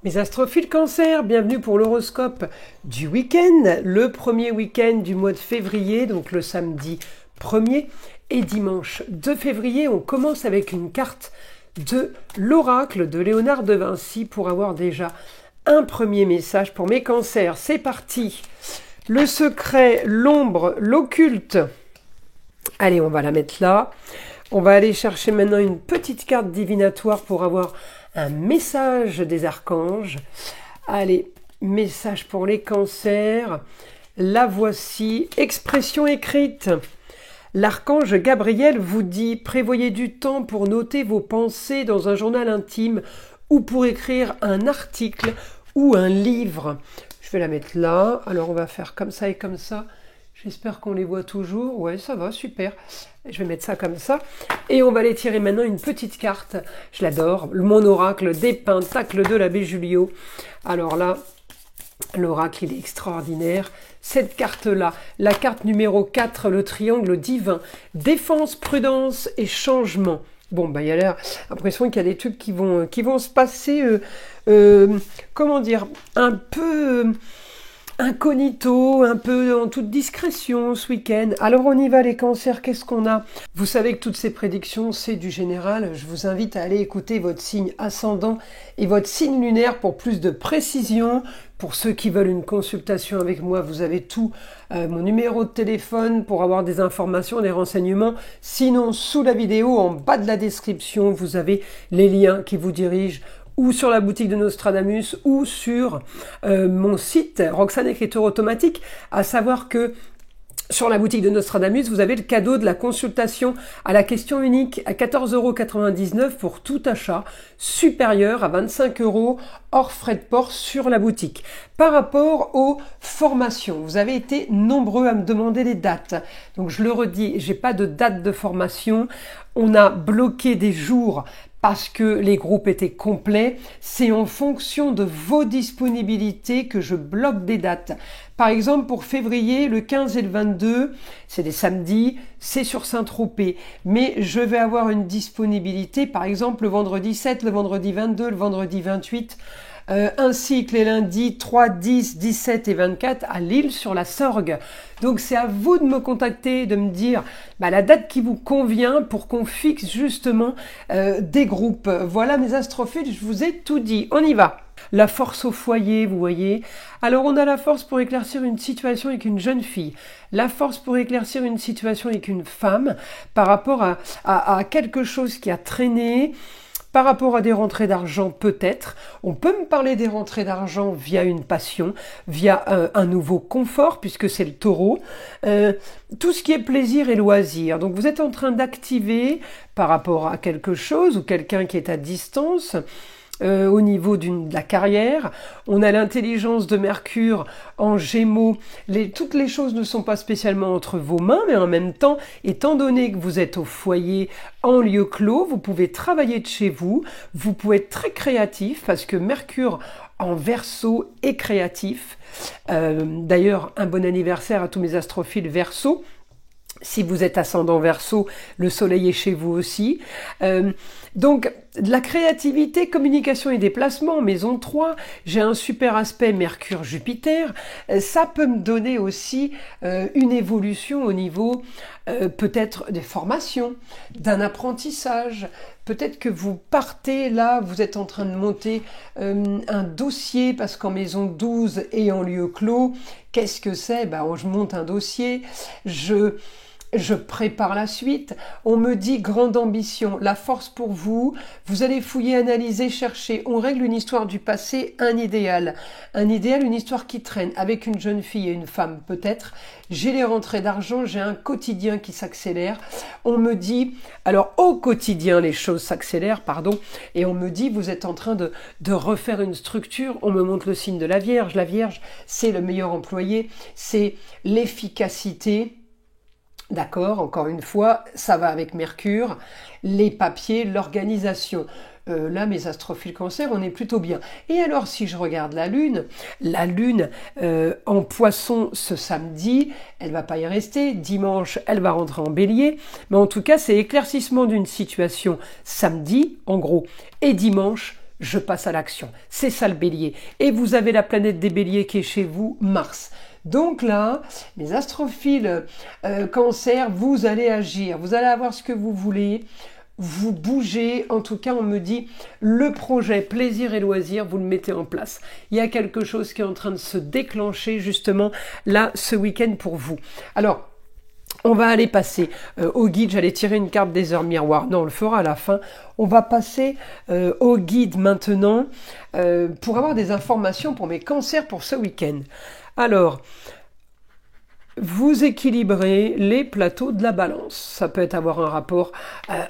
Mes astrophiles Cancer, bienvenue pour l'horoscope du week-end, le premier week-end du mois de février, donc le samedi 1er et dimanche 2 février. On commence avec une carte de l'oracle de Léonard de Vinci pour avoir déjà un premier message pour mes cancers. C'est parti. Le secret, l'ombre, l'occulte. Allez, on va la mettre là. On va aller chercher maintenant une petite carte divinatoire pour avoir un message des archanges. Allez, message pour les cancers. La voici, expression écrite. L'archange Gabriel vous dit « Prévoyez du temps pour noter vos pensées dans un journal intime ou pour écrire un article ou un livre. » Je vais la mettre là. Alors, on va faire comme ça et comme ça. J'espère qu'on les voit toujours. Ouais, ça va, super. Je vais mettre ça comme ça. Et on va aller tirer maintenant une petite carte. Je l'adore. Mon oracle des pentacles de l'abbé Julio. Alors là, l'oracle, il est extraordinaire. Cette carte-là, la carte numéro 4, le triangle divin. Défense, prudence et changement. Bon, bah, il y a l'impression qu'il y a des trucs qui vont se passer, comment dire, un peu incognito, un peu en toute discrétion ce week-end. Alors on y va les cancers, qu'est-ce qu'on a? Vous savez que toutes ces prédictions, c'est du général. Je vous invite à aller écouter votre signe ascendant et votre signe lunaire pour plus de précision. Pour ceux qui veulent une consultation avec moi, vous avez tout, mon numéro de téléphone pour avoir des informations, des renseignements. Sinon, sous la vidéo, en bas de la description, vous avez les liens qui vous dirigent ou sur la boutique de Nostradamus, ou sur mon site Roxane Écriture Automatique, à savoir que sur la boutique de Nostradamus, vous avez le cadeau de la consultation à la question unique à 14,99 € pour tout achat supérieur à 25 € hors frais de port sur la boutique. Par rapport aux formations, vous avez été nombreux à me demander les dates. Donc je le redis, j'ai pas de date de formation. On a bloqué des jours parce que les groupes étaient complets. C'est en fonction de vos disponibilités que je bloque des dates. Par exemple, pour février, le 15 et le 22, c'est des samedis, c'est sur Saint-Tropez. Mais je vais avoir une disponibilité, par exemple, le vendredi 7, le vendredi 22, le vendredi 28, ainsi que les lundis 3, 10, 17 et 24 à Lille sur la Sorgue. Donc c'est à vous de me contacter, de me dire la date qui vous convient pour qu'on fixe justement des groupes. Voilà mes astrophiles, je vous ai tout dit. On y va. La force au foyer, vous voyez. Alors on a la force pour éclaircir une situation avec une jeune fille, la force pour éclaircir une situation avec une femme par rapport à quelque chose qui a traîné, par rapport à des rentrées d'argent peut-être. On peut me parler des rentrées d'argent via une passion, via un nouveau confort, puisque c'est le taureau. Tout ce qui est plaisir et loisir. Donc vous êtes en train d'activer par rapport à quelque chose ou quelqu'un qui est à distance. Au niveau de la carrière, on a l'intelligence de Mercure en Gémeaux. Toutes les choses ne sont pas spécialement entre vos mains, mais en même temps, étant donné que vous êtes au foyer en lieu clos, vous pouvez travailler de chez vous, vous pouvez être très créatif parce que Mercure en Verseau est créatif. D'ailleurs, un bon anniversaire à tous mes astrophiles Verseau. Si vous êtes ascendant Verseau, le soleil est chez vous aussi. Donc, de la créativité, communication et déplacement, maison 3, j'ai un super aspect Mercure-Jupiter. Ça peut me donner aussi une évolution au niveau peut-être des formations, d'un apprentissage. Peut-être que vous partez là, vous êtes en train de monter un dossier parce qu'en maison 12 et en lieu clos, qu'est-ce que c'est? Je monte un dossier, je prépare la suite. On me dit grande ambition, la force pour vous. Vous allez fouiller, analyser, chercher. On règle une histoire du passé, un idéal. Un idéal, une histoire qui traîne avec une jeune fille et une femme peut-être. J'ai les rentrées d'argent, j'ai un quotidien qui s'accélère. On me dit, alors au quotidien les choses s'accélèrent, pardon. Et on me dit, vous êtes en train de refaire une structure. On me montre le signe de la Vierge. La Vierge, c'est le meilleur employé. C'est l'efficacité. D'accord, encore une fois, ça va avec Mercure, les papiers, l'organisation. Là, mes astrophiles Cancer, on est plutôt bien. Et alors, si je regarde la Lune en Poisson ce samedi, elle va pas y rester. Dimanche, elle va rentrer en Bélier. Mais en tout cas, c'est éclaircissement d'une situation samedi, en gros, et dimanche, je passe à l'action. C'est ça le bélier. Et vous avez la planète des béliers qui est chez vous, Mars. Donc là, mes astrophiles cancer, vous allez agir, vous allez avoir ce que vous voulez, vous bougez, en tout cas on me dit le projet plaisir et loisir, vous le mettez en place. Il y a quelque chose qui est en train de se déclencher justement là ce week-end pour vous. Alors, on va aller passer au guide, j'allais tirer une carte des heures miroirs, non on le fera à la fin. On va passer au guide maintenant pour avoir des informations pour mes cancers pour ce week-end. Alors, vous équilibrez les plateaux de la balance. Ça peut avoir un rapport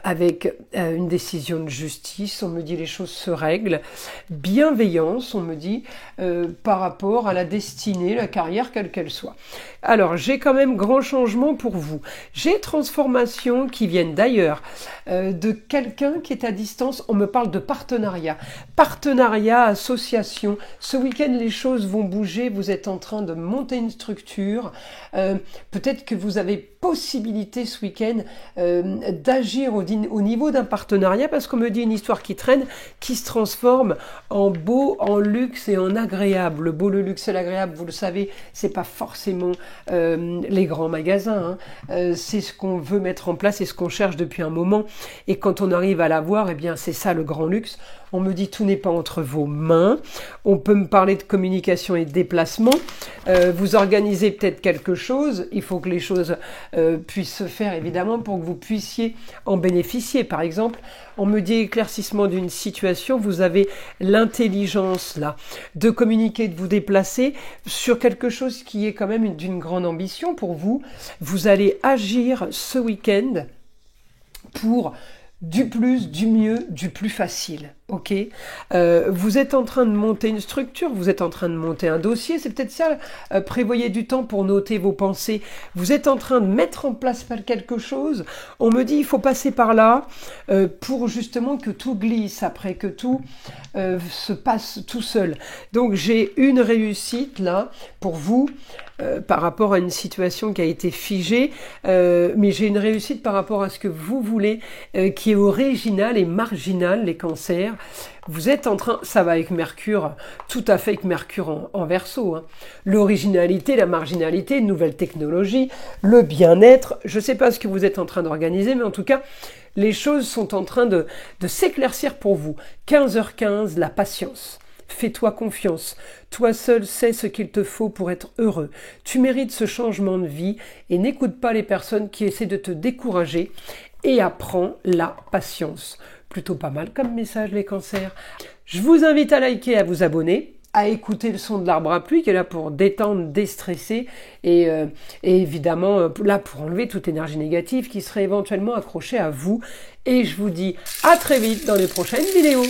avec une décision de justice. On me dit les choses se règlent. Bienveillance, on me dit, par rapport à la destinée, la carrière, quelle qu'elle soit. Alors, j'ai quand même grand changement pour vous. J'ai transformations qui viennent d'ailleurs, de quelqu'un qui est à distance. On me parle de partenariat. Partenariat, association. Ce week-end, les choses vont bouger. Vous êtes en train de monter une structure. Peut-être que vous avez possibilité ce week-end d'agir au niveau d'un partenariat parce qu'on me dit une histoire qui traîne, qui se transforme en beau, en luxe et en agréable. Le beau, le luxe et l'agréable, vous le savez, c'est pas forcément les grands magasins. C'est ce qu'on veut mettre en place et ce qu'on cherche depuis un moment. Et quand on arrive à l'avoir, eh bien c'est ça le grand luxe. On me dit tout n'est pas entre vos mains. On peut me parler de communication et de déplacement. Vous organisez peut-être quelque chose. Il faut que les choses puissent se faire évidemment pour que vous puissiez en bénéficier. Par exemple, on me dit éclaircissement d'une situation. Vous avez l'intelligence là de communiquer, de vous déplacer sur quelque chose qui est quand même d'une grande ambition pour vous. Vous allez agir ce week-end pour du plus, du mieux, du plus facile. Ok, vous êtes en train de monter une structure, vous êtes en train de monter un dossier, c'est peut-être ça, prévoyez du temps pour noter vos pensées, vous êtes en train de mettre en place quelque chose, on me dit il faut passer par là pour justement que tout glisse après, que tout se passe tout seul. Donc j'ai une réussite là pour vous par rapport à une situation qui a été figée, mais j'ai une réussite par rapport à ce que vous voulez qui est original et marginal, les cancers. Vous êtes en train, ça va avec Mercure, tout à fait avec Mercure en Verseau, hein. L'originalité, la marginalité, une nouvelle technologie, le bien-être, je ne sais pas ce que vous êtes en train d'organiser, mais en tout cas, les choses sont en train de s'éclaircir pour vous. 15h15, la patience. Fais-toi confiance. Toi seul sais ce qu'il te faut pour être heureux. Tu mérites ce changement de vie et n'écoute pas les personnes qui essaient de te décourager et apprends la patience. Plutôt pas mal comme message les cancers. Je vous invite à liker, à vous abonner, à écouter le son de l'arbre à pluie qui est là pour détendre, déstresser et évidemment là pour enlever toute énergie négative qui serait éventuellement accrochée à vous. Et je vous dis à très vite dans les prochaines vidéos.